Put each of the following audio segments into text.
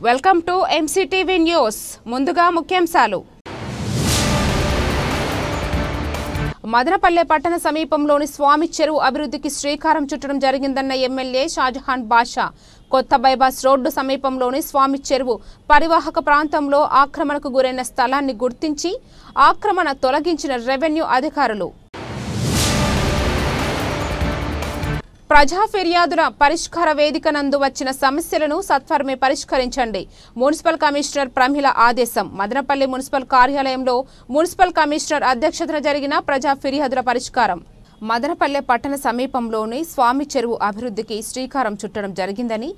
Welcome to MCTV news. ముందుగా ముఖ్యాంశాలు. మదనపల్లె పట్టణ సమీపంలోని స్వామి చెరువు అభివృద్ధికి శ్రీకారం చుట్టడం జరిగిందన్న ఎమ్మెల్యే షాజహాన్ బాషా. కొత్త బైపాస్ రోడ్డు సమీపంలోని స్వామి చెరువు పరివాహక ప్రాంతంలో ఆక్రమణకు గురైన స్థలాన్ని గుర్తించి ఆక్రమణ తొలగించిన రెవెన్యూ అధికారులు. ప్రజా ఫిర్యాదుల పరిష్కార వేదిక నందు వచ్చిన సమస్యలను సత్వరమే పరిష్కరించండి. మున్సిపల్ కమిషనర్ ప్రమిళ ఆదేశం. మదనపల్లి మున్సిపల్ కార్యాలయంలో మున్సిపల్ కమిషనర్ అధ్యక్షతన జరిగిన ప్రజా ఫిర్యాదుల పరిష్కారం. మదనపల్లె పట్టణ సమీపంలోని స్వామి చెరువు అభివృద్ధికి శ్రీకారం చుట్టడం జరిగిందని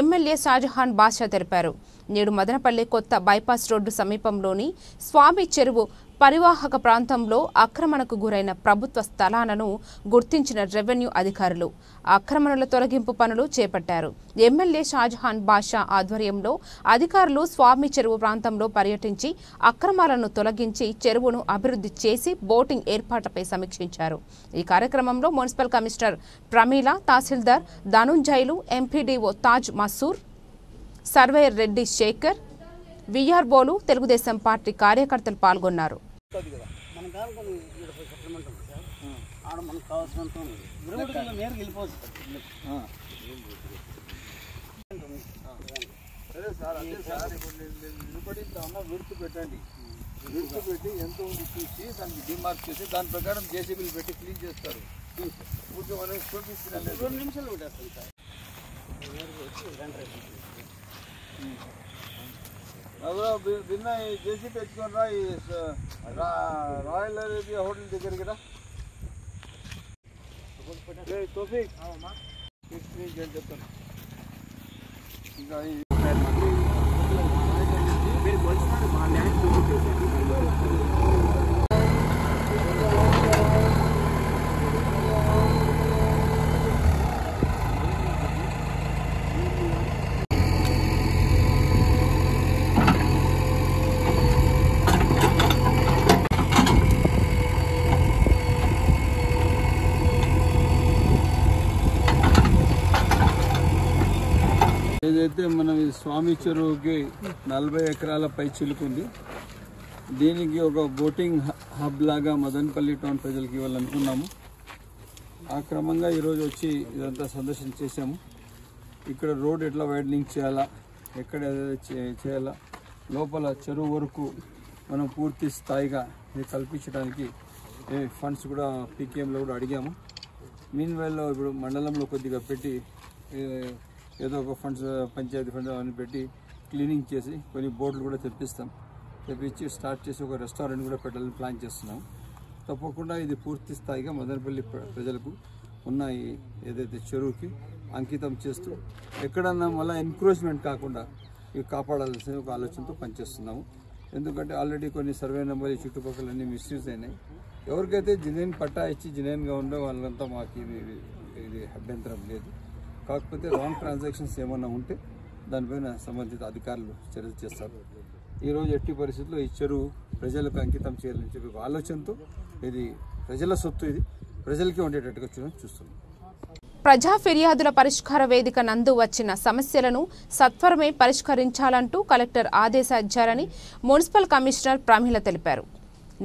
ఎమ్మెల్యే షాజహాన్ బాషా తెలిపారు. నేడు మదనపల్లె కొత్త బైపాస్ రోడ్డు సమీపంలోని స్వామి చెరువు పరివాహక ప్రాంతంలో ఆక్రమణకు గురైన ప్రభుత్వ స్థలాలను గుర్తించిన రెవెన్యూ అధికారులు ఆక్రమణల తొలగింపు పనులు చేపట్టారు. ఎమ్మెల్యే షాజహాన్ బాషా ఆధ్వర్యంలో అధికారులు స్వామి చెరువు ప్రాంతంలో పర్యటించి అక్రమాలను తొలగించి చెరువును అభివృద్ధి చేసి బోటింగ్ ఏర్పాట్లపై సమీక్షించారు. ఈ కార్యక్రమంలో municipal commissioner Pramila, tahsildar Dhanunjayulu, MPDO Taj Masoor, surveyor Reddy Sekhar, విఆర్ఓలు, తెలుగుదేశం పార్టీ కార్యకర్తలు పాల్గొన్నారు. విడిచిపెట్టి ఎంత ఉంది చూసి దానికి డిమార్క్ చేసి దాని ప్రకారం జేసీబీలు పెట్టి క్లీన్ చేస్తారు. కొంచెం మనం చూపిస్తున్నాం, 2 నిమిషాలు పెట్టేస్తాం సార్. భిన్న జేసీ పెట్టుకొని రా, ఈ రాయల్ అరేబియా హోటల్ దగ్గరికి రా. తోఫిక్ చెప్తాను. ఇంకా ఏదైతే మనం ఈ స్వామి చెరువుకి 40 ఎకరాల పై చిలుకుంది. దీనికి ఒక బోటింగ్ హబ్ లాగా మదనపల్లి టౌన్ ప్రజలకు ఇవ్వాలనుకున్నాము. ఆ క్రమంగా ఈరోజు వచ్చి ఇదంతా సందర్శన చేశాము. ఇక్కడ రోడ్ ఎట్లా వైడనింగ్ చేయాలా, ఎక్కడ చేయాలా, లోపల చెరువు వరకు మనం పూర్తి స్థాయిగా ఇది కల్పించడానికి ఫండ్స్ కూడా పీకేఎంలో కూడా అడిగాము. మీన్ వైల్లో ఇప్పుడు మండలంలో కొద్దిగా పెట్టి ఏదో ఒక ఫండ్స్, పంచాయతీ ఫండ్స్ అవన్నీ పెట్టి క్లీనింగ్ చేసి కొన్ని బోట్లు కూడా తెప్పించి స్టార్ట్ చేసి ఒక రెస్టారెంట్ కూడా పెట్టాలని ప్లాన్ చేస్తున్నాం. తప్పకుండా ఇది పూర్తి స్థాయిగా మదనపల్లి ప్రజలకు ఉన్న ఏదైతే చెరువుకి అంకితం చేస్తూ ఎక్కడన్నా మళ్ళీ ఎన్క్రోచ్మెంట్ కాకుండా ఇవి కాపాడాల్సిన ఒక ఆలోచనతో పనిచేస్తున్నాము. ఎందుకంటే ఆల్రెడీ కొన్ని సర్వే నెంబర్ ఈ చుట్టుపక్కలన్నీ మిస్యూజ్ అయినాయి. ఎవరికైతే జెన్యూన్ పట్టా ఇచ్చి జెన్యూన్గా ఉండే వాళ్ళంతా మాకు ఇది అభ్యంతరం లేదు. కాకపోతే రాంగ్ ట్రాన్సాక్షన్స్ ఏమన్నా ఉంటే దానిపైన సంబంధిత అధికారులు చర్యలు చేస్తారు. ఈరోజు ఎట్టి పరిస్థితుల్లో ఈ చెరువు ప్రజలకు అంకితం చేయాలని చెప్పి ఆలోచనతో ఇది ప్రజల సొత్తు, ఇది ప్రజలకే ఉండేటట్టుగా చూస్తున్నాం. ప్రజా ఫిర్యాదుల పరిష్కార వేదిక నందు వచ్చిన సమస్యలను సత్వరమే పరిష్కరించాలంటూ కలెక్టర్ ఆదేశించారని మున్సిపల్ కమిషనర్ ప్రమిళ తెలిపారు.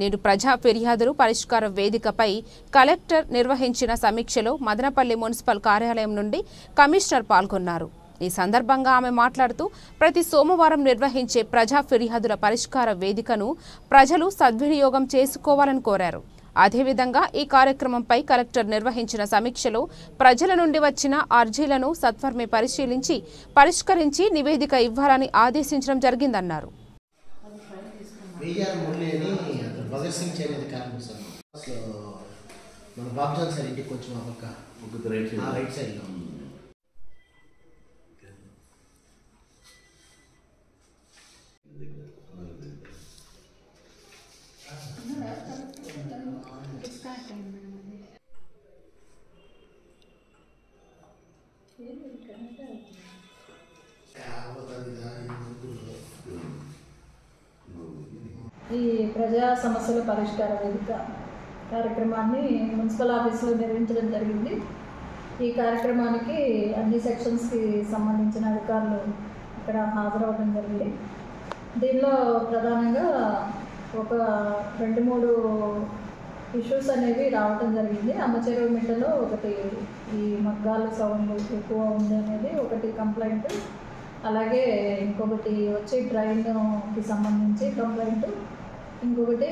నేడు ప్రజా ఫిర్యాదులు పరిష్కార వేదికపై కలెక్టర్ నిర్వహించిన సమీక్షలో మదనపల్లి మున్సిపల్ కార్యాలయం నుండి కమిషనర్ పాల్గొన్నారు. ఈ సందర్భంగా ఆమె మాట్లాడుతూ ప్రతి సోమవారం నిర్వహించే ప్రజా ఫిర్యాదుల పరిష్కార వేదికను ప్రజలు సద్వినియోగం చేసుకోవాలని కోరారు. అదేవిధంగా ఈ కార్యక్రమంపై కలెక్టర్ నిర్వహించిన సమీక్షలో ప్రజల నుండి వచ్చిన అర్జీలను సత్వరమే పరిశీలించి పరిష్కరించి నివేదిక ఇవ్వాలని ఆదేశించడం జరిగిందన్నారు. భగత్ సింగ్ చేరేది కారణం సార్. మన బాబ్జాన్ సార్ ఇంటికి కొంచెం ఆ పక్క రైట్ సైడ్లో ఈ ప్రజా సమస్యల పరిష్కార వేదిక కార్యక్రమాన్ని మున్సిపల్ ఆఫీస్లో నిర్వహించడం జరిగింది. ఈ కార్యక్రమానికి అన్ని సెక్షన్స్కి సంబంధించిన అధికారులు అక్కడ హాజరవడం జరిగింది. దీనిలో ప్రధానంగా ఒక 2-3 ఇష్యూస్ అనేవి రావడం జరిగింది. అమ్మచెరువు మిట్టలో ఒకటి ఈ మగ్గాల సౌండ్ ఎక్కువ ఉంది అనేది ఒకటి కంప్లైంట్, అలాగే ఇంకొకటి వచ్చి ట్రైన్కి సంబంధించి కంప్లైంట్, ఇంకొకటి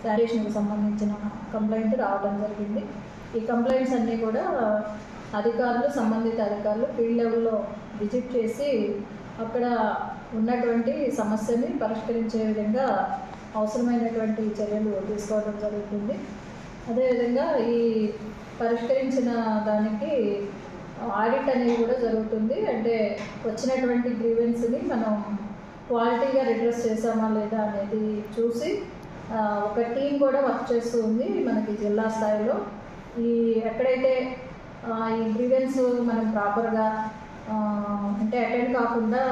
శానిటేషన్కి సంబంధించిన కంప్లైంట్ రావడం జరిగింది. ఈ కంప్లైంట్స్ అన్నీ కూడా సంబంధిత అధికారులు ఫీల్డ్ లెవెల్లో విజిట్ చేసి అక్కడ ఉన్నటువంటి సమస్యని పరిష్కరించే విధంగా అవసరమైనటువంటి చర్యలు తీసుకోవడం జరుగుతుంది. అదేవిధంగా ఈ పరిష్కరించిన దానికి ఆడిట్ అనేది కూడా జరుగుతుంది. అంటే వచ్చినటువంటి గ్రీవెన్స్ని మనం క్వాలిటీగా రిడ్రెస్ చేసామా లేదా అనేది చూసి ఒక టీం కూడా వర్క్ చేస్తూ ఉంది మనకి జిల్లా స్థాయిలో. ఈ ఎక్కడైతే ఈ గ్రీవెన్స్ మనం ప్రాపర్గా అంటే అటెండ్ కాకుండా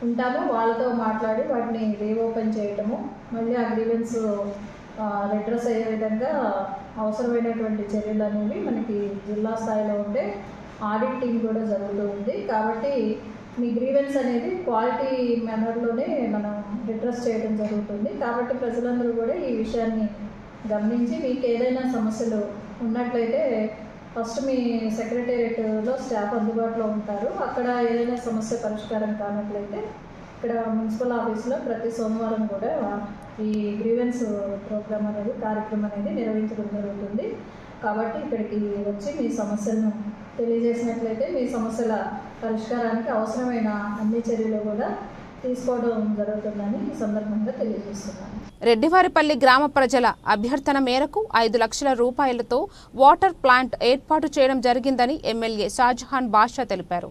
ఉంటామో వాళ్ళతో మాట్లాడి వాటిని రీఓపెన్ చేయటము, మళ్ళీ ఆ గ్రీవెన్స్ రిడ్రెస్ అయ్యే విధంగా అవసరమైనటువంటి చర్యలు అనేవి మనకి జిల్లా స్థాయిలో ఉండే ఆడిట్ టీం కూడా జరుగుతూ ఉంది. కాబట్టి మీ గ్రీవెన్స్ అనేది క్వాలిటీ మేనర్లోనే మనం రిడ్రెస్ చేయడం జరుగుతుంది. కాబట్టి ప్రజలందరూ కూడా ఈ విషయాన్ని గమనించి మీకు ఏదైనా సమస్యలు ఉన్నట్లయితే ఫస్ట్ మీ సెక్రటేరియట్లో స్టాఫ్ అందుబాటులో ఉంటారు. అక్కడ ఏదైనా సమస్య పరిష్కారం కానట్లయితే ఇక్కడ మున్సిపల్ ఆఫీస్లో ప్రతి సోమవారం కూడా ఈ గ్రీవెన్స్ కార్యక్రమం అనేది నిర్వహించడం జరుగుతుంది. కాబట్టి ఇక్కడికి వచ్చి మీ సమస్యలను తెలియజేసినట్లయితే మీ సమస్యల పరిష్కారానికి అవసరమైన అన్ని చర్యలు కూడా తీసుకోవడం జరుగుతుందని ఈ సందర్భంగా తెలియజేస్తున్నాను. రెడ్డివారిపల్లి గ్రామ ప్రజల అభ్యర్థన మేరకు 5 లక్షల రూపాయలతో వాటర్ ప్లాంట్ ఏర్పాటు చేయడం జరిగిందని ఎమ్మెల్యే షాజహాన్ బాషా తెలిపారు.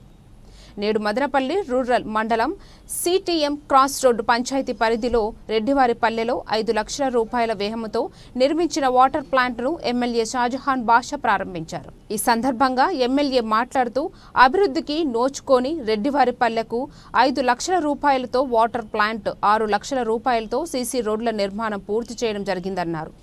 నేడు మదనపల్లి రూరల్ మండలం సిటిఎం క్రాస్ రోడ్డు పంచాయతీ పరిధిలో రెడ్డివారిపల్లెలో 5 లక్షల రూపాయల వ్యయంతో నిర్మించిన వాటర్ ప్లాంట్ను ఎమ్మెల్యే షాజహాన్ బాషా ప్రారంభించారు. ఈ సందర్భంగా ఎమ్మెల్యే మాట్లాడుతూ అభివృద్ధికి నోచుకొని రెడ్డివారిపల్లెకు 5 లక్షల రూపాయలతో వాటర్ ప్లాంట్, 6 లక్షల రూపాయలతో సీసీ రోడ్ల నిర్మాణం పూర్తి చేయడం జరిగిందన్నారు.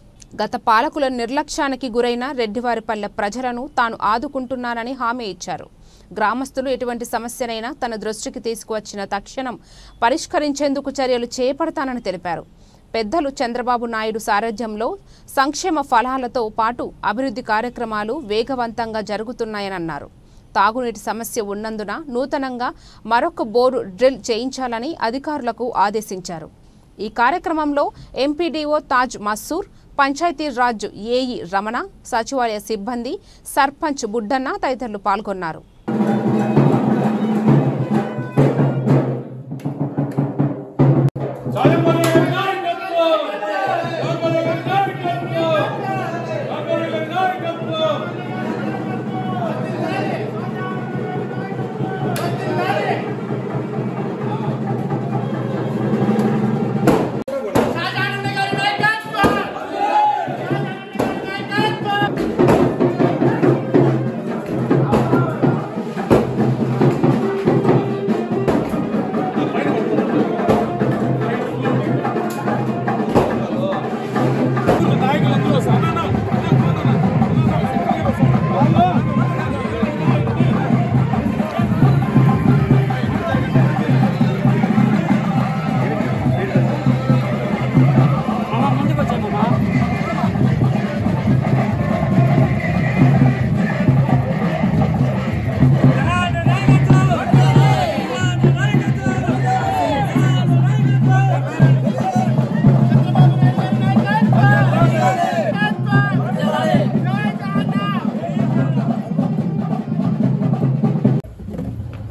గత పాలకుల నిర్లక్ష్యానికి గురైన రెడ్డివారిపల్లె ప్రజలను తాను ఆదుకుంటున్నానని హామీ ఇచ్చారు. గ్రామస్తులు ఎటువంటి సమస్యనైనా తన దృష్టికి తీసుకువచ్చిన తక్షణం పరిష్కరించేందుకు చర్యలు చేపడతానని తెలిపారు. పెద్దలు చంద్రబాబు నాయుడు సారథ్యంలో సంక్షేమ ఫలాలతో పాటు అభివృద్ధి కార్యక్రమాలు వేగవంతంగా జరుగుతున్నాయని అన్నారు. తాగునీటి సమస్య ఉన్నందున నూతనంగా మరొక బోరు డ్రిల్ చేయించాలని అధికారులకు ఆదేశించారు. ఈ కార్యక్రమంలో ఎంపీడీఓ తాజ్ మస్సూర్, పంచాయతీ రాజ్ ఏఈ రమణ, సచివాలయ సిబ్బంది, సర్పంచ్ బుడ్డన్న తదితరులు పాల్గొన్నారు.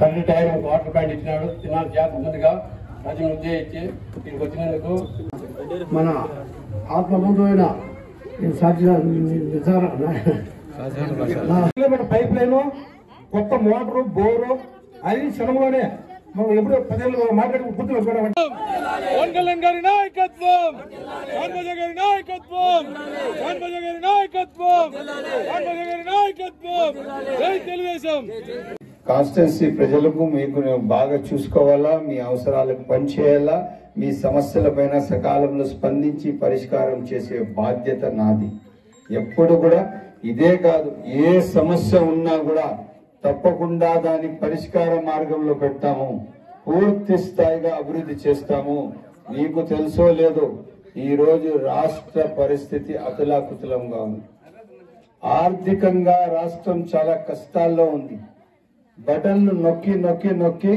కరెంట్ టైం వాటర్ ప్లాంట్ ఇచ్చినాడు. తినాలి జాగ్రత్త ముందుగా ప్రజలు ఉద్దేశించి ఇక్కడికి వచ్చినందుకు మన ఆత్మబంధువైన పైప్ లైన్, కొత్త మోటారు, బోరు అది క్షణంలోనే మనం ఎప్పుడు ప్రజలు మార్కెట్ గుర్తులు వస్తున్నాం. పవన్ కళ్యాణ్ గారి నాయకత్వం, రామరాజ గారి నాయకత్వం, రామరాజ గారి నాయకత్వం, రామరాజ గారి నాయకత్వం. జై తెలుగుదేశం. కాన్స్టిట్యున్సీ ప్రజలకు మీకు బాగా చూసుకోవాలా, మీ అవసరాలకు పనిచేయాలా, మీ సమస్యలపైన సకాలంలో స్పందించి పరిష్కారం చేసే బాధ్యత నాది. ఎప్పుడు కూడా ఇదే కాదు, ఏ సమస్య ఉన్నా కూడా తప్పకుండా దాని పరిష్కార మార్గంలో పెడతాము. పూర్తి స్థాయిగా అభివృద్ధి చేస్తాము. మీకు తెలుసో లేదో ఈ రోజు రాష్ట్ర పరిస్థితి అతలాకుతలంగా ఉంది. ఆర్థికంగా రాష్ట్రం చాలా కష్టాల్లో ఉంది. బటన్లు నొక్కి నొక్కి నొక్కి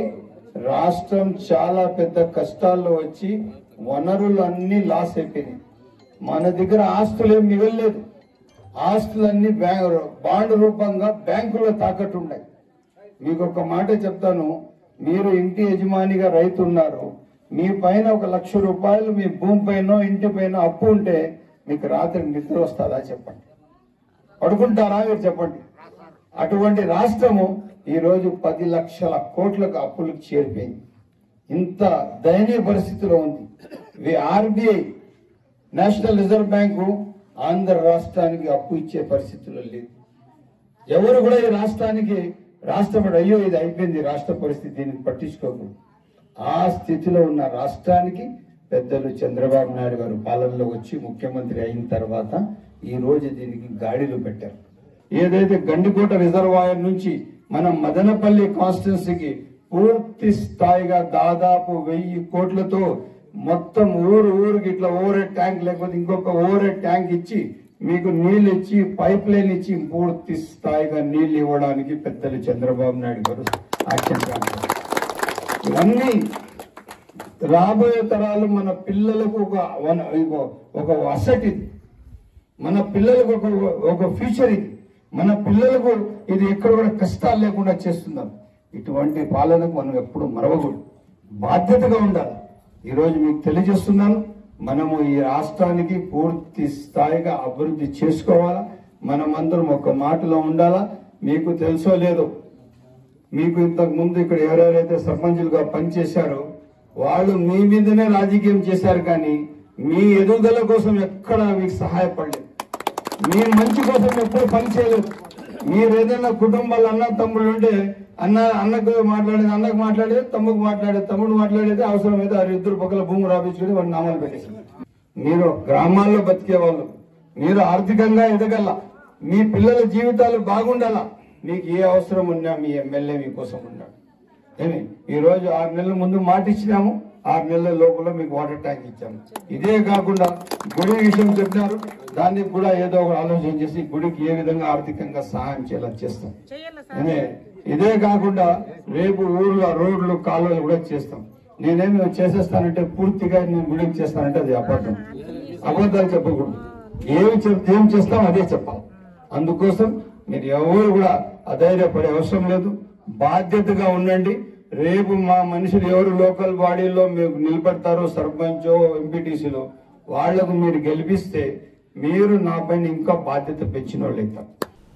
రాష్ట్రం చాలా పెద్ద కష్టాల్లో వచ్చి వనరులన్నీ లాస్ అయిపోయినాయి. మన దగ్గర ఆస్తులేం మిగలలేదు. ఆస్తులన్నీ బాండ్ రూపంగా బ్యాంకులో తాకట్టు ఉన్నాయి. మీకు ఒక మాట చెప్తాను, మీరు ఇంటి యజమానిగా రైతు ఉన్నారు, మీ పైన 1 లక్ష రూపాయలు మీ భూమి పైన ఇంటి పైన అప్పు ఉంటే మీకు రాత్రి నిద్ర వస్తుందా చెప్పండి? పడుకుంటారా మీరు చెప్పండి? అటువంటి రాష్ట్రము ఈరోజు 10 లక్షల కోట్లకు అప్పులకు చేరిపోయింది. ఇంత దయనీయ పరిస్థితిలో ఉంది. RBI national reserve bank Andhra రాష్ట్రానికి అప్పు ఇచ్చే పరిస్థితుల్లో లేదు. ఎవరు కూడా ఈ రాష్ట్రానికి రాష్ట్రపతి అయ్యో ఇది అయిపోయింది రాష్ట్ర పరిస్థితి దీనికి పట్టించుకోకూడదు. ఆ స్థితిలో ఉన్న రాష్ట్రానికి పెద్దలు చంద్రబాబు నాయుడు గారు పాలనలో వచ్చి ముఖ్యమంత్రి అయిన తర్వాత ఈ రోజు దీనికి గాడిలో పెట్టారు. ఏదైతే గండికోట రిజర్వాయర్ నుంచి మనం మదనపల్లి కాన్స్టిట్యున్సీకి పూర్తి స్థాయిగా దాదాపు 1000 కోట్లతో మొత్తం ఊరికి ఇట్లా ఓవర్ హెడ్ ట్యాంక్ లేకపోతే ఇంకొక ఓవర్ హెడ్ ట్యాంక్ ఇచ్చి మీకు నీళ్ళు ఇచ్చి పైప్ లైన్ ఇచ్చి పూర్తి స్థాయిగా నీళ్లు ఇవ్వడానికి పెద్దలు చంద్రబాబు నాయుడు గారు యాక్షన్ ప్లాన్. ఇవన్నీ రాబోయే తరాలు మన పిల్లలకు ఒక అసెట్ ఇది. మన పిల్లలకు ఒక ఫ్యూచర్ ఇది. మన పిల్లలకు ఇది ఎక్కడ కూడా కష్టాలు లేకుండా చేస్తున్నాం. ఇటువంటి పాలనకు మనం ఎప్పుడు మరవకూడదు, బాధ్యతగా ఉండాలి. ఈరోజు మీకు తెలియజేస్తున్నాను, మనము ఈ రాష్ట్రానికి పూర్తి స్థాయిగా అభివృద్ధి చేసుకోవాలా. మనమందరం ఒక మాటలో ఉండాలా. మీకు తెలుసో లేదో, మీకు ఇంతకు ముందు ఇక్కడ ఎవరెవరైతే సర్పంచులుగా పనిచేశారో వాళ్ళు మీ మీదనే రాజకీయం చేశారు, కానీ మీ ఎదుగుదల కోసం ఎక్కడా మీకు సహాయపడలేదు. మీ మంచి కోసం ఎప్పుడు పని చేయలేదు. మీరు ఏదైనా కుటుంబాలు అన్న తమ్ముళ్ళు ఉంటే అన్నకు మాట్లాడేది అన్నకు మాట్లాడేది, తమ్ముకు మాట్లాడేది తమ్ముడు మాట్లాడేది, అవసరమైతే ఆ 2 పక్కల భూమి రాపించుకుని వాడి నామాలు పెట్టేసి మీరు గ్రామాల్లో బతికే వాళ్ళు, మీరు ఆర్థికంగా ఎదగల, మీ పిల్లల జీవితాలు బాగుండాలా. మీకు ఏ అవసరం ఉన్నా మీ ఎమ్మెల్యే మీకోసం ఉన్నాడు. ఏమి ఈ రోజు 6 నెలల ముందు మాట ఇచ్చినాము, 6 నెలల లోపల మీకు వాటర్ ట్యాంక్ ఇచ్చాము. ఇదే కాకుండా గుడి విషయం చెప్పినారు, దానికి కూడా ఏదో ఒక ఆలోచన చేసి గుడికి ఏ విధంగా ఆర్థికంగా సహాయం చేయాలని చేస్తాం. ఇదే కాకుండా రేపు ఊర్లో రోడ్లు కాలువలు కూడా చేస్తాం. నేనేమి చేసేస్తానంటే పూర్తిగా నేను గుడికి చేస్తానంటే అది అబద్ధాలు చెప్పకూడదు. ఏం చేస్తాం అదే చెప్పాలి. అందుకోసం మీరు ఎవరు కూడా అధైర్యపడే అవసరం లేదు, బాధ్యతగా ఉండండి. రేపు మా మనుషులు ఎవరు లోకల్ బాడీలో మీకు నిలబడతారో సర్పంచో ఎంపీటీసీలో వాళ్లకు మీరు గెలిపిస్తే మీరు నా పైన ఇంకా బాధ్యత పెంచిన వాళ్ళు అవుతారు.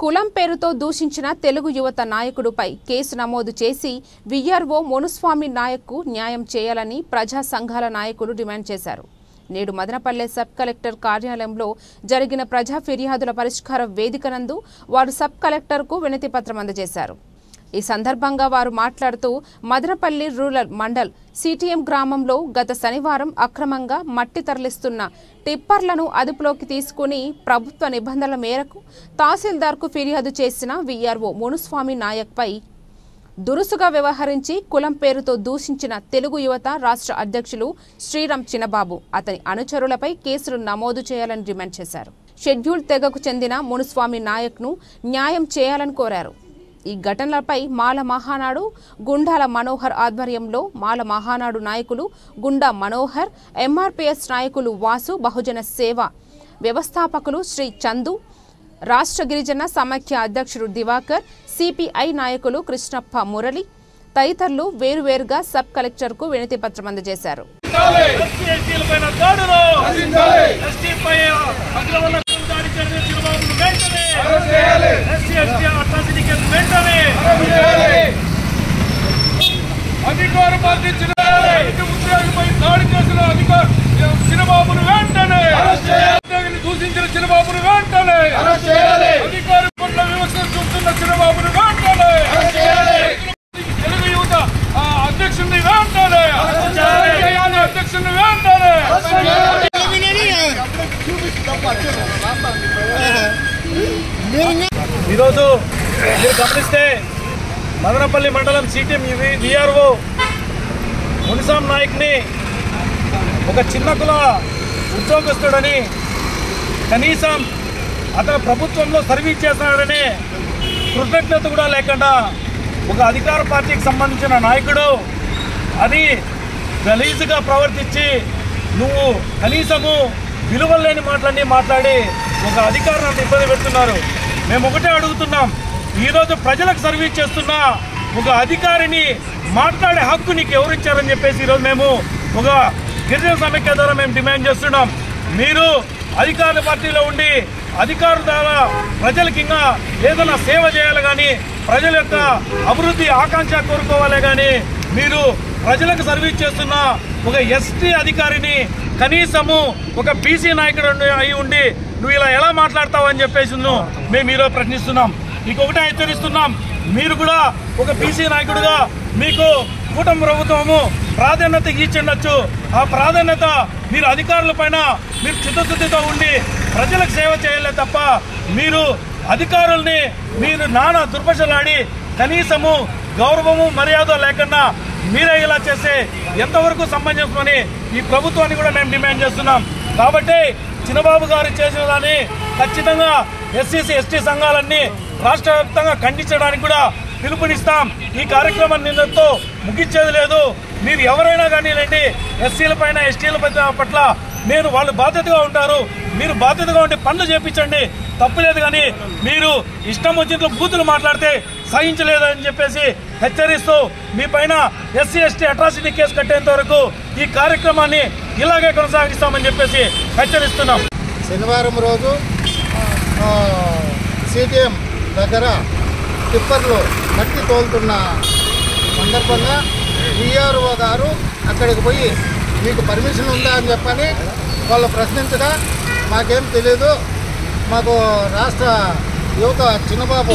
కులం పేరుతో దూషించిన తెలుగు యువత నాయకుడిపై కేసు నమోదు చేసి విఆర్ఓ మునుస్వామి నాయక్కు న్యాయం చేయాలని ప్రజా సంఘాల నాయకులు డిమాండ్ చేశారు. నేడు మదనపల్లె సబ్ కలెక్టర్ కార్యాలయంలో జరిగిన ప్రజా ఫిర్యాదుల పరిష్కార వేదిక నందు వారు సబ్ కలెక్టర్కు వినతి పత్రం అందజేశారు. ఈ సందర్భంగా వారు మాట్లాడుతూ మదనపల్లి రూరల్ మండల్ సిటిఎం గ్రామంలో గత శనివారం అక్రమంగా మట్టి తరలిస్తున్న టిప్పర్లను అదుపులోకి తీసుకుని ప్రభుత్వ నిబంధనల మేరకు తహసీల్దార్కు ఫిర్యాదు చేసిన విఆర్ఓ మునుస్వామి నాయక్పై దురుసుగా వ్యవహరించి కులం పేరుతో దూషించిన తెలుగు యువత రాష్ట్ర అధ్యక్షులు శ్రీరామ్ చిన్నబాబు అతని అనుచరులపై కేసులు నమోదు చేయాలని డిమాండ్ చేశారు. షెడ్యూల్ తెగకు చెందిన మునుస్వామి నాయక్ను న్యాయం చేయాలని కోరారు. ఈ ఘటనలపై మాల మహానాడు గుండాల మనోహర్ ఆధ్వర్యంలో మాల మహానాడు నాయకులు గుండా మనోహర్, ఎంఆర్పీఎస్ నాయకులు వాసు, బహుజన సేవ వ్యవస్థాపకులు శ్రీ చందు, రాష్ట్ర గిరిజన సమైక్య అధ్యక్షుడు దివాకర్, సిపిఐ నాయకులు కృష్ణప్ప మురళి తదితరులు వేరువేరుగా సబ్ కలెక్టర్కు వినతి పత్రం అందజేశారు. అధికార పార్టీ ఉద్యోగిపై దాడి చేసిన చిన్నబాబును వెంటనే దూషించిన చిన్నబాబును వెంటనే అధికార పట్ల వ్యవస్థ చూస్తున్న చిన్నబాబును వెంటనే తెలుగు యువత అధ్యక్షుడిని వెంటనే అధ్యక్షుడిని వెంటనే ఈరోజు మీరు గమనిస్తే మదనపల్లి మండలం సిటిఎం విఆర్ఓ మునిసాం నాయక్ని ఒక చిన్న కుల ఉద్యోగస్తుడని, కనీసం అతను ప్రభుత్వంలో సర్వీస్ చేస్తున్నాడని కృతజ్ఞత కూడా లేకుండా ఒక అధికార పార్టీకి సంబంధించిన నాయకుడు అది గలీజుగా ప్రవర్తించి నువ్వు కనీసము విలువలేని మాటలన్నీ మాట్లాడి ఒక అధికారాన్ని ఇబ్బంది పెడుతున్నారు. మేము ఒకటే అడుగుతున్నాం, ఈరోజు ప్రజలకు సర్వీస్ చేస్తున్న ఒక అధికారిని మాట్లాడే హక్కు నీకు ఎవరిచ్చారని చెప్పేసి ఈరోజు మేము ఒక గిరిజన సమైక్య ద్వారా మేము డిమాండ్ చేస్తున్నాం. మీరు అధికార పార్టీలో ఉండి అధికారుల ద్వారా ప్రజలకి ఇంకా ఏదైనా సేవ చేయాలి కానీ ప్రజల యొక్క అభివృద్ధి ఆకాంక్ష కోరుకోవాలి కానీ మీరు ప్రజలకు సర్వీస్ చేస్తున్న ఒక ఎస్టీ అధికారిని కనీసము ఒక బీసీ నాయకుడు అయి ఉండి నువ్వు ఇలా ఎలా మాట్లాడతావు అని చెప్పేసి మేము ఈరోజు ప్రశ్నిస్తున్నాం. ఇంకొకటే హెచ్చరిస్తున్నాం, మీరు కూడా ఒక బీసీ నాయకుడిగా మీకు కూటమి ప్రభుత్వము ప్రాధాన్యత ఇచ్చిండొచ్చు. ఆ ప్రాధాన్యత మీరు అధికారుల పైన మీరు చిత్తశుద్ధితో ఉండి ప్రజలకు సేవ చేయలే తప్ప మీరు అధికారుల్ని మీరు నానా దుర్భాషలాడి కనీసము గౌరవము మర్యాద లేకుండా మీరే ఇలా చేస్తే ఎంతవరకు సమంజసమని ఈ ప్రభుత్వాన్ని కూడా మేము డిమాండ్ చేస్తున్నాం. కాబట్టి చిన్నబాబు గారు చేసిన దాన్ని ఖచ్చితంగా ఎస్సీసీ ఎస్టీ సంఘాలన్నీ రాష్ట్ర వ్యాప్తంగా ఖండించడానికి కూడా పిలుపునిస్తాం. ఈ కార్యక్రమాన్ని నిన్నతో ముగించేది లేదు. మీరు ఎవరైనా కానీ రండి, ఎస్సీల పైన ఎస్టీల పట్ల నేను వాళ్ళు బాధ్యతగా ఉంటారు, మీరు బాధ్యతగా ఉంటే పనులు చేపించండి, తప్పులేదు. కానీ మీరు ఇష్టం వచ్చినట్లు బూతులు మాట్లాడితే సహించలేదని చెప్పేసి హెచ్చరిస్తూ మీ పైన ఎస్సీ ఎస్టీ అట్రాసిటీ కేసు కట్టేంత వరకు ఈ కార్యక్రమాన్ని ఇలాగే కొనసాగిస్తామని చెప్పేసి హెచ్చరిస్తున్నాం. శనివారం రోజు సిటిఎం దగ్గర టిప్పర్లు మట్టి తోలుతున్న సందర్భంగా విఆర్ఓ గారు అక్కడికి పోయి మీకు పర్మిషన్ ఉందా అని చెప్పని వాళ్ళు ప్రశ్నించగా మాకేం తెలీదు, మాకు రాష్ట్ర యువత చిన్నబాబు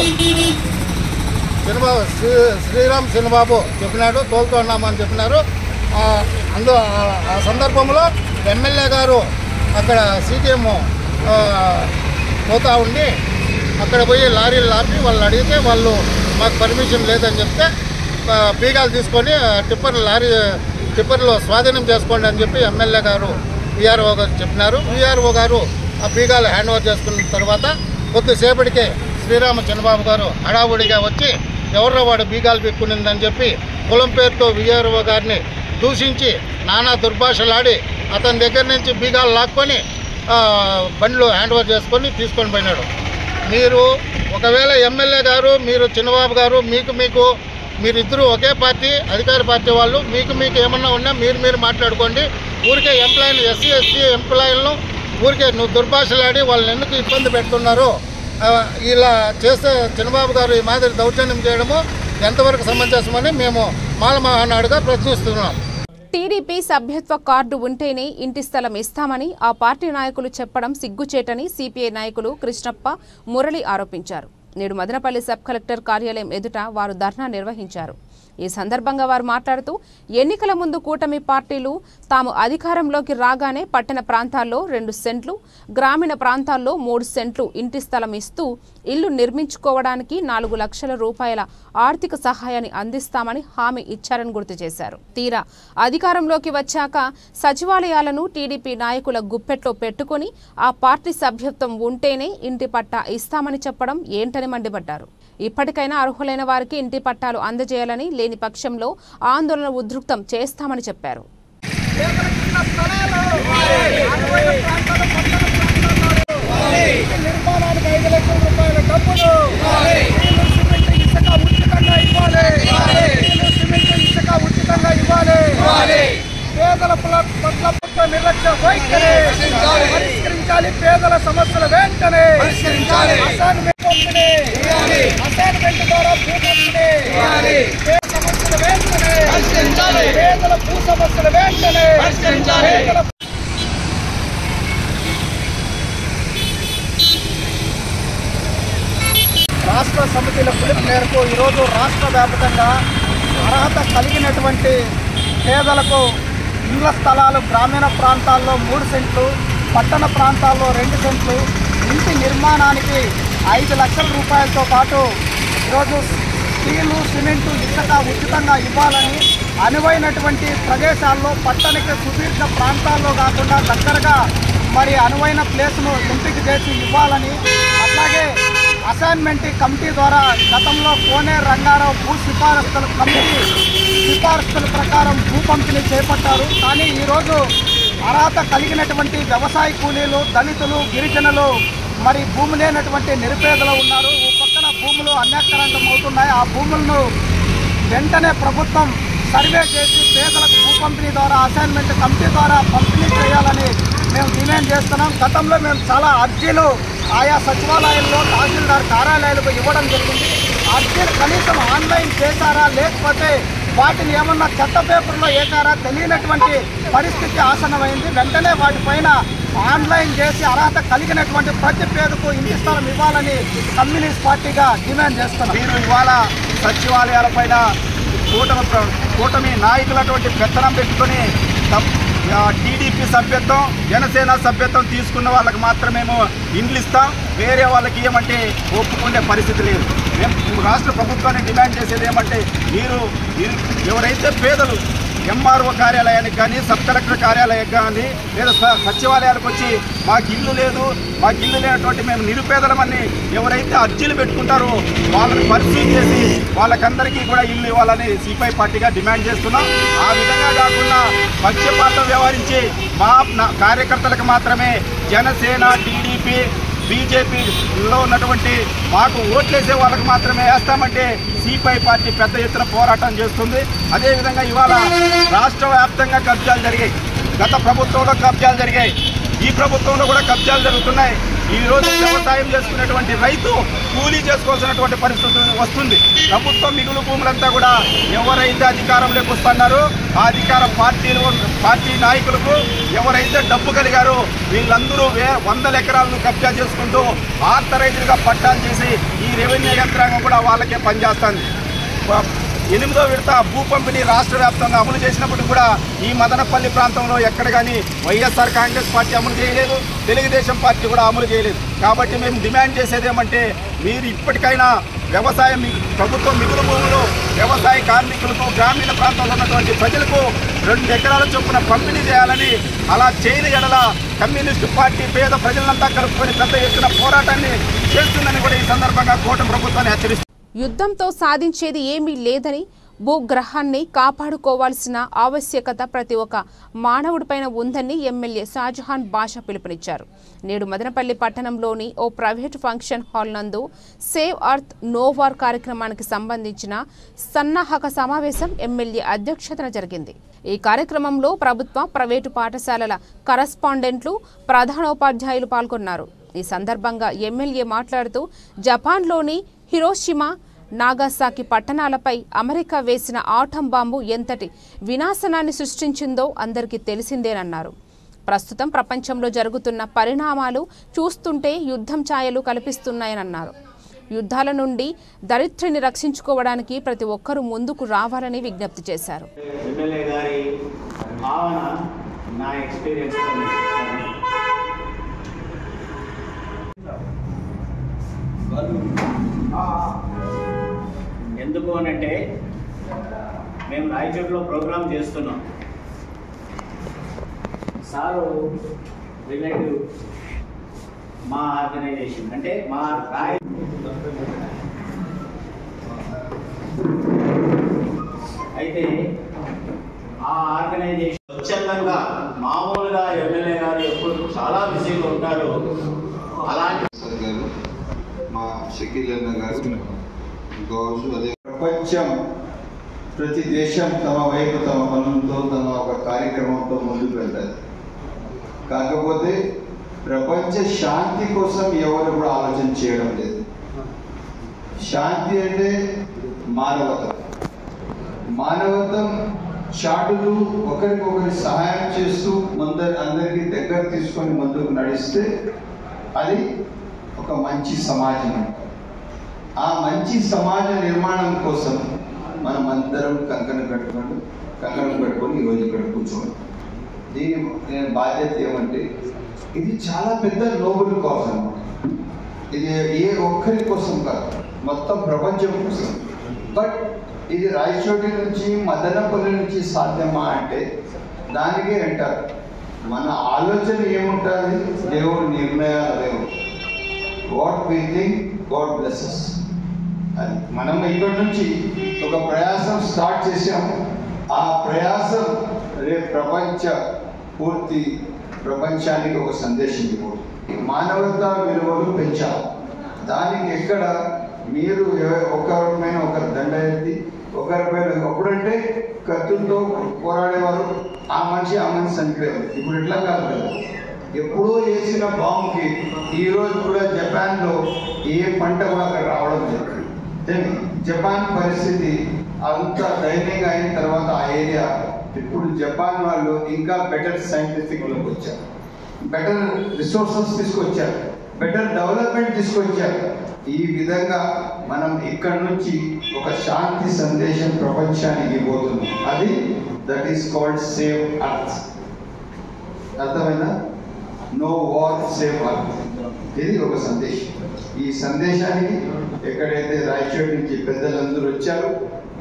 శ్రీరామ్ చిన్నబాబు చెప్పినాడు, తోలుతున్నామని చెప్పినారు. ఆ సందర్భంలో ఎమ్మెల్యే గారు అక్కడ సిటిఎం పోతా ఉండి అక్కడ పోయి లారీలు లాపి వాళ్ళు అడిగితే వాళ్ళు మాకు పర్మిషన్ లేదని చెప్తే బీగాలు తీసుకొని టిప్పర్లో స్వాధీనం చేసుకోండి అని చెప్పి ఎమ్మెల్యే గారు విఆర్ఓ గారు చెప్పినారు. విఆర్ఓ గారు ఆ బీగాలు హ్యాండ్ ఓవర్ చేసుకున్న తర్వాత కొద్దిసేపటికే శ్రీరామ చంద్రబాబు గారు హడావుడిగా వచ్చి ఎవర్రో వాడు బీగాలు పెట్టుకునిందని చెప్పి కులం పేరుతో విఆర్ఓ గారిని దూషించి నానా దుర్భాషలాడి అతని దగ్గర నుంచి బీగాలు లాక్కొని బండ్లు హ్యాండ్ ఓవర్ చేసుకొని తీసుకొని పోయినాడు. మీరు ఒకవేళ ఎమ్మెల్యే గారు మీరు చిన్నబాబు గారు మీరిద్దరూ ఒకే పార్టీ అధికార పార్టీ వాళ్ళు మీకు ఏమన్నా ఉన్నా మీరు మాట్లాడుకోండి. ఊరికే ఎంప్లాయీలు ఎస్సీ ఎస్టీ ఎంప్లాయీలను ఊరికే నువ్వు దుర్భాషలాడి వాళ్ళని ఎందుకు ఇబ్బంది పెడుతున్నారు? ఇలా చేస్తే చంద్రబాబు గారు ఈ మాదిరి దౌర్జన్యం చేయడము ఎంతవరకు సమంజసమని మేము మాల మహానాడుగా ప్రశ్నిస్తున్నాం. టీడీపీ సభ్యత్వ కార్డు ఉంటేనే ఇంటి స్థలం ఇస్తామని ఆ పార్టీ నాయకులు చెప్పడం సిగ్గుచేటని సిపిఐ నాయకులు కృష్ణప్ప, మురళి ఆరోపించారు. నేడు మదనపల్లి సబ్ కలెక్టర్ కార్యాలయం ఎదుట వారు ధర్నా నిర్వహించారు. ఈ సందర్భంగా వారు మాట్లాడుతూ ఎన్నికల ముందు కూటమి పార్టీలు తాము అధికారంలోకి రాగానే పట్టణ ప్రాంతాల్లో 2 సెంట్లు, గ్రామీణ ప్రాంతాల్లో 3 సెంట్లు ఇంటి స్థలం ఇస్తూ ఇల్లు నిర్మించుకోవడానికి 4 లక్షల రూపాయల ఆర్థిక సహాయాన్ని అందిస్తామని హామీ ఇచ్చారని గుర్తు చేశారు. తీరా అధికారంలోకి వచ్చాక సచివాలయాలను టీడీపీ నాయకుల గుప్పెట్లో పెట్టుకుని ఆ పార్టీ సభ్యత్వం ఉంటేనే ఇంటి పట్టా ఇస్తామని చెప్పడం ఏంటని మండిపడ్డారు. ఇప్పటికైనా అర్హులైన వారికి ఇంటి పట్టాలు అందజేయాలని, లేని పక్షంలో ఆందోళన ఉధృతం చేస్తామని చెప్పారు. పేదల పట్ల నిర్లక్ష్య వైఖరి పరిష్కరించాలి. పేదల సమస్యల వెంటనే అసైన్మెంట్ ద్వారా సమస్యల వెంటనే పేదల భూ సమస్యల వెంటనే రాష్ట్ర సమితిల పిలుపు మేరకు ఈరోజు రాష్ట్ర వ్యాప్తంగా అర్హత కలిగినటువంటి పేదలకు ఇండ్ల స్థలాలు గ్రామీణ ప్రాంతాల్లో 3 సెంట్లు, పట్టణ ప్రాంతాల్లో 2 సెంట్లు, ఇంటి నిర్మాణానికి 5 లక్షల రూపాయలతో పాటు ఈరోజు స్టీలు, సిమెంటు, ఇసుక ఉచితంగా ఇవ్వాలని అనువైనటువంటి ప్రదేశాల్లో పట్టణిక సుదీర్ఘ ప్రాంతాల్లో కాకుండా దగ్గరగా మరి అనువైన ప్లేస్ను ఎంపిక చేసి ఇవ్వాలని, అట్లాగే అసైన్మెంట్ కమిటీ ద్వారా గతంలో కోనేరు రంగారావు భూ సిఫారసుల కమిటీ సిఫారసుల ప్రకారం భూ పంపిణీ చేపట్టారు. కానీ ఈరోజు అర్హత కలిగినటువంటి వ్యవసాయ కూలీలు, దళితులు, గిరిజనులు, మరి భూమి లేనటువంటి నిరుపేదలు ఉన్నారు. ఓ పక్కన భూములు అన్యాక్రాంతం అవుతున్నాయి. ఆ భూములను వెంటనే ప్రభుత్వం సర్వే చేసి పేదలకు భూ పంపిణీ ద్వారా అసైన్మెంట్ కమిటీ ద్వారా పంపిణీ చేయాలని మేము డిమాండ్ చేస్తున్నాం. గతంలో మేము చాలా అర్జీలు ఆయా సచివాలయాల్లో, తహసీల్దార్ కార్యాలయాలకు ఇవ్వడం జరిగింది. అర్జీలు కనీసం ఆన్లైన్ చేశారా, లేకపోతే వాటిని ఏమన్నా చెత్త పేపర్లో వేశారా తెలియనటువంటి పరిస్థితి ఆసన్నమైంది. వెంటనే వాటిపైన ఆన్లైన్ చేసి అర్హత కలిగినటువంటి ప్రతి పేదకు ఇంటి స్థలం ఇవ్వాలని కమ్యూనిస్ట్ పార్టీగా డిమాండ్ చేస్తున్నాం. మీరు ఇవాళ సచివాలయాలపైన కూటమి నాయకులటువంటి పెత్తనం పెట్టుకొని టీడీపీ సభ్యత్వం, జనసేన సభ్యత్వం తీసుకున్న వాళ్ళకి మాత్రమేమో ఇండ్లు ఇస్తాం, వేరే వాళ్ళకి ఏమంటే ఒప్పుకునే పరిస్థితి లేదు. మేము రాష్ట్ర ప్రభుత్వాన్ని డిమాండ్ చేసేది ఏమంటే మీరు ఎవరైతే పేదలు ఎంఆర్ఓ కార్యాలయానికి కానీ, సబ్ కలెక్టర్ కార్యాలయానికి కానీ, లేదా సచివాలయాలకు వచ్చి మాకు ఇల్లు లేదు, మాకు ఇల్లు లేనటువంటి మేము నిరుపేదలమని ఎవరైతే అర్జీలు పెట్టుకుంటారో వాళ్ళని పరిశీలన చేసి వాళ్ళకందరికీ కూడా ఇల్లు ఇవ్వాలని సిపిఐ పార్టీగా డిమాండ్ చేస్తున్నాం. ఆ విధంగా కాకుండా పక్షపాతం వ్యవహరించి మా కార్యకర్తలకు మాత్రమే జనసేన, టీడీపీ, బీజేపీలో ఉన్నటువంటి మాకు ఓట్లేసే వాళ్ళకు మాత్రమే వేస్తామంటే సిపిఐ పార్టీ పెద్ద ఎత్తున పోరాటం చేస్తుంది. అదేవిధంగా ఇవాళ రాష్ట్ర వ్యాప్తంగా కబ్జాలు జరిగాయి. గత ప్రభుత్వంలో కబ్జాలు జరిగాయి, ఈ ప్రభుత్వంలో కూడా కబ్జాలు జరుగుతున్నాయి. ఈరోజు వ్యవసాయం చేసుకునేటువంటి రైతు కూలీ చేసుకోవాల్సినటువంటి పరిస్థితి వస్తుంది. ప్రభుత్వం మిగులు భూములంతా కూడా ఎవరైతే అధికారంలోకి వస్తున్నారో ఆ అధికార పార్టీ నాయకులకు ఎవరైతే డబ్బు కలిగారో వీళ్ళందరూ 100 ఎకరాలను కబ్జా చేసుకుంటూ ఆర్థరైజ్డ్గా పట్టాలు చేసి ఈ రెవెన్యూ యంత్రాంగం కూడా వాళ్ళకే పనిచేస్తుంది. 8వ విడత భూ పంపిణీ రాష్ట్ర వ్యాప్తంగా అమలు చేసినప్పుడు కూడా ఈ మదనపల్లి ప్రాంతంలో ఎక్కడ కానీ వైఎస్ఆర్ కాంగ్రెస్ పార్టీ అమలు చేయలేదు, తెలుగుదేశం పార్టీ కూడా అమలు చేయలేదు. కాబట్టి మేము డిమాండ్ చేసేది ఏమంటే మీరు ఇప్పటికైనా వ్యవసాయం ప్రభుత్వం మిగులు భూములు వ్యవసాయ కార్మికులకు, గ్రామీణ ప్రాంతాల్లో ఉన్నటువంటి ప్రజలకు 2 ఎకరాల చొప్పున పంపిణీ చేయాలని, అలా చేయని ఎడల కమ్యూనిస్టు పార్టీ పేద ప్రజలంతా కలుపుకొని పెద్ద ఎత్తున పోరాటాన్ని చేస్తుందని కూడా ఈ సందర్భంగా కూటమి ప్రభుత్వాన్ని హెచ్చరిస్తుంది. యుద్ధంతో సాధించేది ఏమీ లేదని, భూగ్రహాన్ని కాపాడుకోవాల్సిన ఆవశ్యకత ప్రతి ఒక్క మానవుడిపైన ఉందని ఎమ్మెల్యే షాజహాన్ బాషా పిలుపునిచ్చారు. నేడు మదనపల్లి పట్టణంలోని ఓ ప్రైవేటు ఫంక్షన్ హాల్ నందు సేవ్ అర్త్ నో వార్ కార్యక్రమానికి సంబంధించిన సన్నాహక సమావేశం ఎమ్మెల్యే అధ్యక్షతన జరిగింది. ఈ కార్యక్రమంలో ప్రభుత్వ, ప్రైవేటు పాఠశాలల కరస్పాండెంట్లు, ప్రధానోపాధ్యాయులు పాల్గొన్నారు. ఈ సందర్భంగా ఎమ్మెల్యే మాట్లాడుతూ జపాన్లోని హిరోషిమా, నాగాసాకి పట్టణాలపై అమెరికా వేసిన ఆటం బాంబు ఎంతటి వినాశనాన్ని సృష్టించిందో అందరికీ తెలిసిందేనన్నారు. ప్రస్తుతం ప్రపంచంలో జరుగుతున్న పరిణామాలు చూస్తుంటే యుద్ధం ఛాయలు కల్పిస్తున్నాయన్నారు. యుద్ధాల నుండి దరిద్రిని రక్షించుకోవడానికి ప్రతి ఒక్కరూ ముందుకు రావాలని విజ్ఞప్తి చేశారు. ఎందుకు అనంటే మేము రాయచోట్లో ప్రోగ్రామ్ చేస్తున్నాం. సారు రిలేటివ్ మా ఆర్గనైజేషన్ అంటే మా అయితే ఆ ఆర్గనైజేషన్ స్వచ్ఛందంగా మామూలుగా ఎమ్మెల్యే గారు ఎప్పుడు చాలా బిజీగా ఉంటారు. అలాంటి మా షకీల్ అన్న గారు ప్రపంచం, ప్రతి దేశం తమ వైపు తమ పనులతో, తమ ఒక కార్యక్రమంతో ముందుకు వెళ్తారు. కాకపోతే ప్రపంచ శాంతి కోసం ఎవరు కూడా ఆలోచన చేయడం లేదు. శాంతి అంటే మానవత్వం చాటులు ఒకరికొకరి సహాయం చేస్తూ అందరికీ దగ్గర తీసుకొని ముందుకు నడిస్తే అది ఒక మంచి సమాజం. ఆ మంచి సమాజ నిర్మాణం కోసం మనం అందరం కంకణం కట్టుకొని ఈరోజు ఇక్కడ కూర్చోండి. దీని బాధ్యత ఏమంటే ఇది చాలా పెద్ద నోబెల్ కాజ్ అన్నమాట. ఇది ఏ ఒక్కరి కోసం కాదు, మొత్తం ప్రపంచం కోసం. బట్ ఇది రాయచోటి నుంచి మదనపల్లి నుంచి సాధ్యమా అంటే దానికే అంటారు మన ఆలోచన ఏముంటుంది, దేవుడు నిర్ణయాలు లేవు. What we think God blesses. అది మనం ఇక్కడి నుంచి ఒక ప్రయాసం స్టార్ట్ చేసాము. ఆ ప్రయాసం రేపు పూర్తి ప్రపంచానికి ఒక సందేశం ఇవ్వదు. మానవతా విలువలు పెంచాలి. దానికి ఎక్కడ మీరు ఒకరిపైన ఒకరు దండ ఎత్తి ఒకరిపైన అప్పుడంటే కత్తులతో పోరాడేవారు, ఆ మనిషి చనిపోయేవారు. ఇప్పుడు ఎట్లా కాదు కదా, ఎప్పుడో వేసిన బాంబుకి ఈరోజు కూడా జపాన్లో ఏ పంట కూడా అక్కడ రావడం జరిగింది. జపాన్ పరిస్థితి అంత దయనీయంగా అయిన తర్వాత ఆ ఏరియా ఇప్పుడు జపాన్ వాళ్ళు ఇంకా బెటర్ సైంటిఫిక్లోకి వచ్చారు, బెటర్ రిసోర్సెస్ తీసుకొచ్చారు, బెటర్ డెవలప్మెంట్ తీసుకొచ్చారు. ఈ విధంగా మనం ఇక్కడ నుంచి ఒక శాంతి సందేశం ప్రపంచానికి పోతున్నాం. అది that is called save earth. అర్థమైనా? No war save earth. ఇది ఒక సందేశం. ఈ సందేశానికి ఎక్కడైతే రాయచోటి నుంచి పెద్దలందరూ వచ్చారో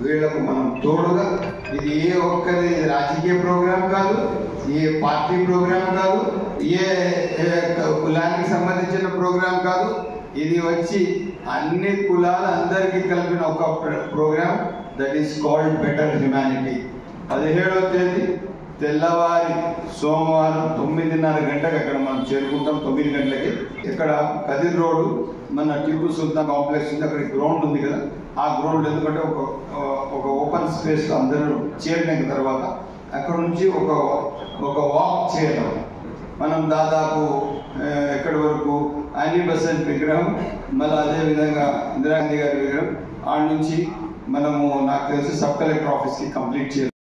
వీళ్లకు మనం తోడుగా, ఇది ఏ ఒక్కరి రాజకీయ ప్రోగ్రాం కాదు, ఏ పార్టీ ప్రోగ్రాం కాదు, ఏ కులానికి సంబంధించిన ప్రోగ్రాం కాదు. ఇది వచ్చి అన్ని కులాల అందరికీ కలిపిన ఒక program. That is called better humanity. 17వ తేదీ తెల్లవారి సోమవారం 9:30 గంటలకు అక్కడ మనం చేరుకుంటాం. 9 గంటలకి ఇక్కడ కదిర్ రోడ్డు మన టిప్పు సుల్తాన్ కాంప్లెక్స్ ఉంది, అక్కడ గ్రౌండ్ ఉంది కదా, ఆ గ్రౌండ్ ఎందుకంటే ఒక ఓపెన్ స్పేస్ లో అందరూ చేరిన తర్వాత అక్కడ నుంచి ఒక వాక్ చేయడం. మనం దాదాపు ఎక్కడి వరకు ఆనీ బసంత్ విగ్రహం, మళ్ళీ అదేవిధంగా ఇందిరాగాంధీ గారి విగ్రహం, ఆడ నుంచి మనము నాకు తెలిసి సబ్ కలెక్టర్ ఆఫీస్కి కంప్లీట్ చేయాలి,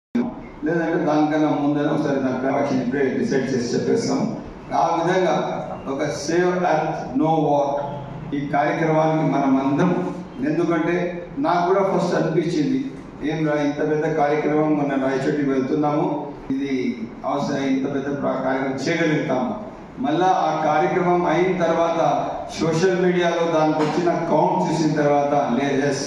లేదంటే దానికన్నా ముందర ఒకసారి దాని ఇప్పుడే డిసైడ్ చేసి చెప్పేస్తాము. ఆ విధంగా ఒక సేవ్ అర్త్ నో వార్ ఈ కార్యక్రమానికి మనం అందరం, ఎందుకంటే నాకు కూడా ఫస్ట్ అనిపించింది ఏం ఇంత పెద్ద కార్యక్రమం మన రాయచోటికి వెళ్తున్నాము, ఇది అవసరం, ఇంత పెద్ద కార్యక్రమం చేయగలుగుతాము. మళ్ళా ఆ కార్యక్రమం అయిన తర్వాత సోషల్ మీడియాలో దానికి వచ్చిన కౌంట్ చూసిన తర్వాత as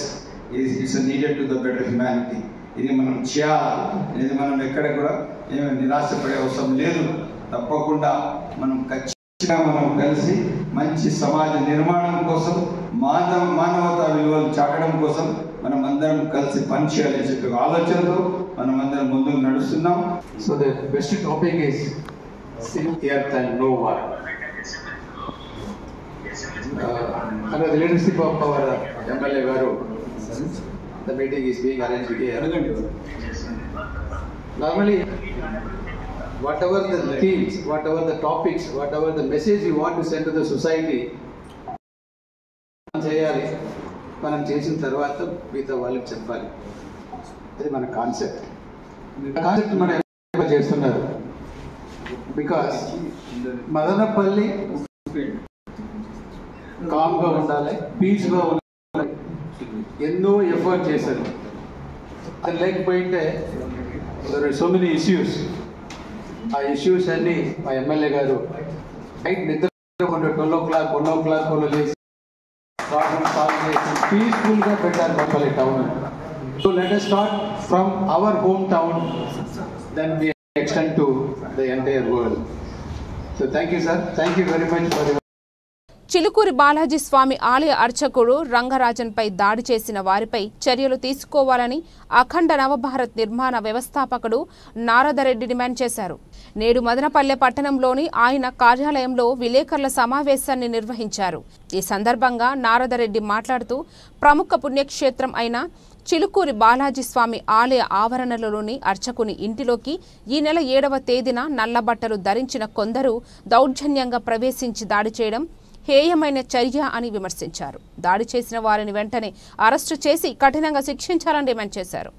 it's needed to the better humanity. ఇది మనం చేయాలి. ఇది మనం ఎక్కడ కూడా ఏమి నిరాశపడే అవసరం లేదు. తప్పకుండా మనం ఖచ్చితంగా మనం కలిసి మంచి సమాజ నిర్మాణం కోసం, మానవతా విలువలు చాటడం కోసం మనం అందరం కలిసి పనిచేయాలని చెప్పే ఆలోచనతో మనం అందరం ముందుకు నడుస్తున్నాం. So the best topic is save earth and no war. Under the leadership of our MLA Garu, the meeting is being arranged here. Normally, whatever the themes, whatever the topics, whatever the message you want to send to the society, చేయాలి. మనం చేసిన తర్వాత మిగతా వాళ్ళకి చెప్పాలి. అది మన concept. మనం చేస్తున్నారు. బికాస్ మదనపల్లి కామ్గా ఉండాలి, పీస్గా ఉండాలి, ఎన్నో ఎఫర్ట్ చేశారు. అది లేకపోయింటే సో మెనీ ఇష్యూస్. ఆ ఇష్యూస్ అన్ని మా ఎమ్మెల్యే గారు నైట్ నిద్రకుండా 12 o'clock చేసి ప్రాబ్లమ్ సాల్వ్ చేసి పీస్ఫుల్గా పెట్టారు Madanapalle town. So let us start from our hometown, then we extend to the entire world. So thank you, sir. Thank you very much for your Chilkur Balaji స్వామి ఆలయ అర్చకుడు రంగరాజన్పై దాడి చేసిన వారిపై చర్యలు తీసుకోవాలని అఖండ నవభారత్ నిర్మాణ వ్యవస్థాపకుడు నారదరెడ్డి డిమాండ్ చేశారు. నేడు మదనపల్లె పట్టణంలోని ఆయన కార్యాలయంలో విలేకరుల సమావేశాన్ని నిర్వహించారు. ఈ సందర్భంగా నారదరెడ్డి మాట్లాడుతూ ప్రముఖ పుణ్యక్షేత్రం అయిన చిలుకూరి బాలాజీ స్వామి ఆలయ ఆవరణలోని అర్చకుని ఇంటిలోకి ఈ నెల 7వ తేదీన నల్లబట్టలు ధరించిన కొందరు దౌర్జన్యంగా ప్రవేశించి దాడి చేయడం హేయమైన చర్య అని విమర్శించారు. దాడి చేసిన వారిని వెంటనే అరెస్టు చేసి కఠినంగా శిక్షించాలని డిమాండ్ చేశారు.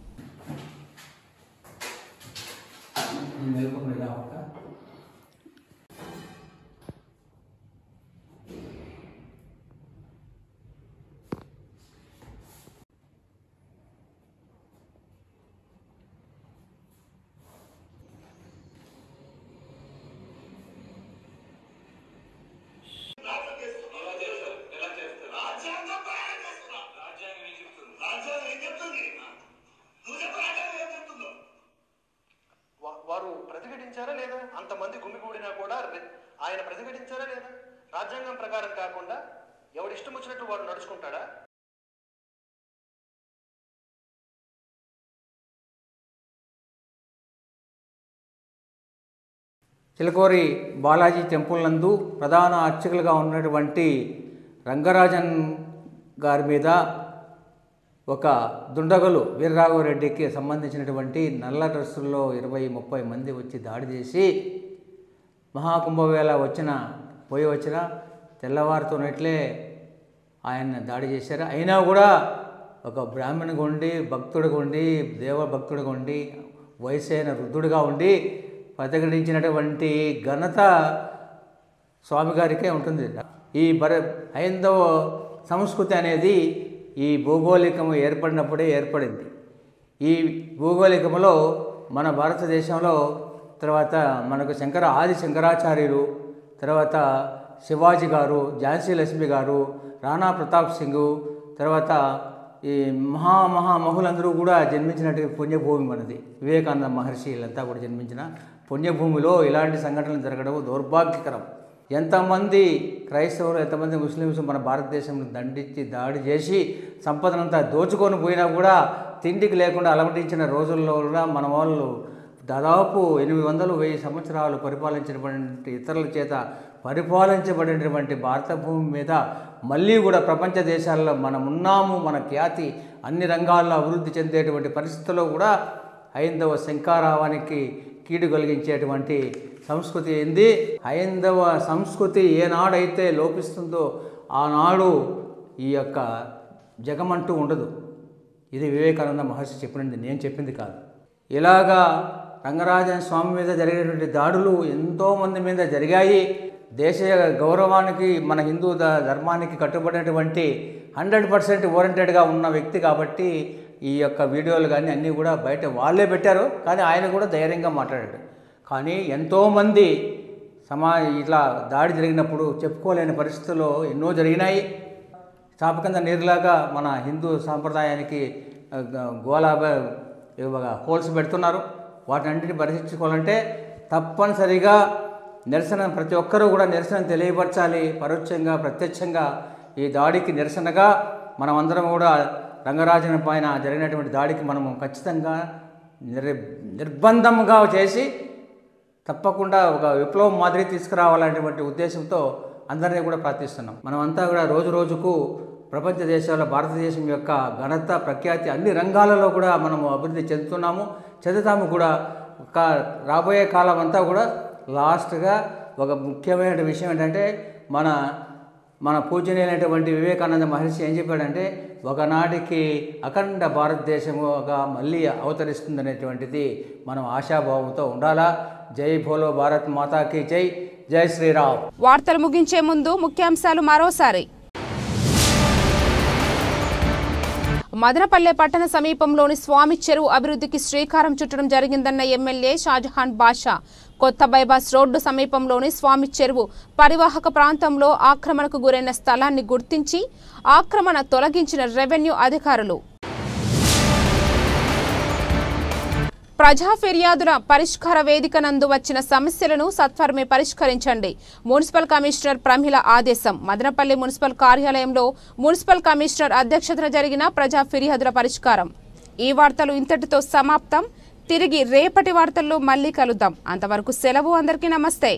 రాజ్యాంగం ఏం చెప్తుంది? రాజ్యాంగం ఏం చెప్తుంది? వారు ప్రతిఘటించారా లేదా? అంతమంది గుమిగూడినా కూడా ఆయన ప్రతిఘటించారా లేదా? రాజ్యాంగం ప్రకారం కాకుండా ఎవడిష్టం వచ్చినట్టు వాడు నడుచుకుంటాడా? చిలకూరి బాలాజీ టెంపుల్ నందు ప్రధాన అర్చకులుగా ఉన్నటువంటి రంగరాజన్ గారి మీద ఒక దుండగులు వీరరాఘవరెడ్డికి సంబంధించినటువంటి నల్ల డ్రెస్సుల్లో 20-30 మంది వచ్చి దాడి చేసి మహాకుంభవేళ పోయి వచ్చిన తెల్లవారుతోనట్లే ఆయన దాడి చేశారు. అయినా కూడా ఒక బ్రాహ్మణుగా ఉండి భక్తుడిగా ఉండి దేవభక్తుడిగా ఉండి వయసైన వృద్ధుడిగా ఉండి ప్రతిఘటించినటువంటి ఘనత స్వామిగారికే ఉంటుంది. ఈ హైందవ సంస్కృతి అనేది ఈ భౌగోళికము ఏర్పడినప్పుడే ఏర్పడింది. ఈ భౌగోళికములో మన భారతదేశంలో తర్వాత మనకు ఆది శంకరాచార్యులు, తర్వాత శివాజీ గారు, ఝాన్సీ లక్ష్మి గారు, రాణా ప్రతాప్ సింగ్, తర్వాత ఈ మహామహులందరూ కూడా జన్మించినటువంటి పుణ్యభూమి మనది. వివేకానంద మహర్షి వీళ్ళంతా కూడా జన్మించిన పుణ్యభూమిలో ఇలాంటి సంఘటనలు జరగడం దౌర్భాగ్యకరం. ఎంతమంది క్రైస్తవులు, ఎంతమంది ముస్లిమ్స్ మన భారతదేశంలో దాడి చేసి సంపదనంతా దోచుకొని పోయినా కూడా తిండికి లేకుండా అలమటించిన రోజుల్లో కూడా మన వాళ్ళు దాదాపు 800-1000 సంవత్సరాలు పరిపాలించినటువంటి ఇతరుల చేత పరిపాలించబడినటువంటి భారత భూమి మీద మళ్ళీ కూడా ప్రపంచ దేశాల్లో మనం ఉన్నాము. మన ఖ్యాతి అన్ని రంగాల్లో అభివృద్ధి చెందేటువంటి పరిస్థితుల్లో కూడా హైందవ శంకారావానికి కీడు కలిగించేటువంటి సంస్కృతి ఏంది. హైందవ సంస్కృతి ఏనాడైతే లోపిస్తుందో ఆనాడు ఈ యొక్క జగమంటూ ఉండదు. ఇది వివేకానంద మహర్షి చెప్పినది, నేను చెప్పింది కాదు. ఇలాగా రంగరాజన్ స్వామి మీద జరిగినటువంటి దాడులు ఎంతోమంది మీద జరిగాయి. దేశ గౌరవానికి, మన హిందూ ధర్మానికి కట్టుబడినటువంటి 100% ఓరియంటెడ్గా ఉన్న వ్యక్తి కాబట్టి ఈ యొక్క వీడియోలు కానీ అన్నీ కూడా బయట వాళ్ళే పెట్టారు. కానీ ఆయన కూడా ధైర్యంగా మాట్లాడాడు. కానీ ఎంతోమంది ఇట్లా దాడి జరిగినప్పుడు చెప్పుకోలేని పరిస్థితుల్లో ఎన్నో జరిగినాయి. చాపకంద నీరులాగా మన హిందూ సాంప్రదాయానికి హోల్స్ పెడుతున్నారు. వాటిని పరిశీలించుకోవాలంటే తప్పనిసరిగా నిరసన, ప్రతి ఒక్కరూ కూడా నిరసన తెలియపరచాలి. పరోక్షంగా ప్రత్యక్షంగా ఈ దాడికి నిరసనగా మనమందరం కూడా రంగరాజన్ పైన జరిగినటువంటి దాడికి మనము ఖచ్చితంగా నిర్బంధంగా చేసి తప్పకుండా ఒక విప్లవం మాదిరి తీసుకురావాలనేటువంటి ఉద్దేశంతో అందరినీ కూడా ప్రార్థిస్తున్నాం. మనమంతా కూడా రోజు రోజుకు ప్రపంచ దేశాల్లో భారతదేశం యొక్క ఘనత ప్రఖ్యాతి అన్ని రంగాలలో కూడా మనము అభివృద్ధి చెందుతాము కూడా. రాబోయే కాలం అంతా కూడా లాస్ట్గా ఒక ముఖ్యమైన విషయం ఏంటంటే మన పూజనీయులైనటువంటి వివేకానంద మహర్షి ఏం చెప్పాడంటే, ఒకనాటికి అఖండ భారతదేశము మళ్ళీ అవతరిస్తుందనేటువంటిది మనం ఆశాభావంతో ఉండాలా. జై భోలో భారత్ మాతాకి జై, జై శ్రీరామ్. వార్తలు ముగించే ముందు ముఖ్యాంశాలు మరోసారి. మదనపల్లె పట్టణ సమీపంలోని స్వామి చెరువు అభివృద్ధికి శ్రీకారం చుట్టడం జరిగిందన్న ఎమ్మెల్యే షాజహాన్ బాషా. కొత్త బైపాస్ రోడ్డు సమీపంలోని స్వామి చెరువు పరివాహక ప్రాంతంలో ఆక్రమణకు గురైన స్థలాన్ని గుర్తించి ఆక్రమణ తొలగించిన రెవెన్యూ అధికారులు. ప్రజా ఫిర్యాదుల పరిష్కార వేదిక నందు వచ్చిన సమస్యలను సత్వరమే పరిష్కరించండి. మున్సిపల్ కమిషనర్ ప్రమిళ ఆదేశం. మదనపల్లి మున్సిపల్ కార్యాలయంలో మున్సిపల్ కమిషనర్ అధ్యక్షతన జరిగిన ప్రజా ఫిర్యాదుల పరిష్కారం. ఈ వార్తలు ఇంతటితో సమాప్తం. తిరిగి రేపటి వార్తల్లో మళ్ళీ కలుద్దాం. అంతవరకు సెలవు. అందరికీ నమస్తే.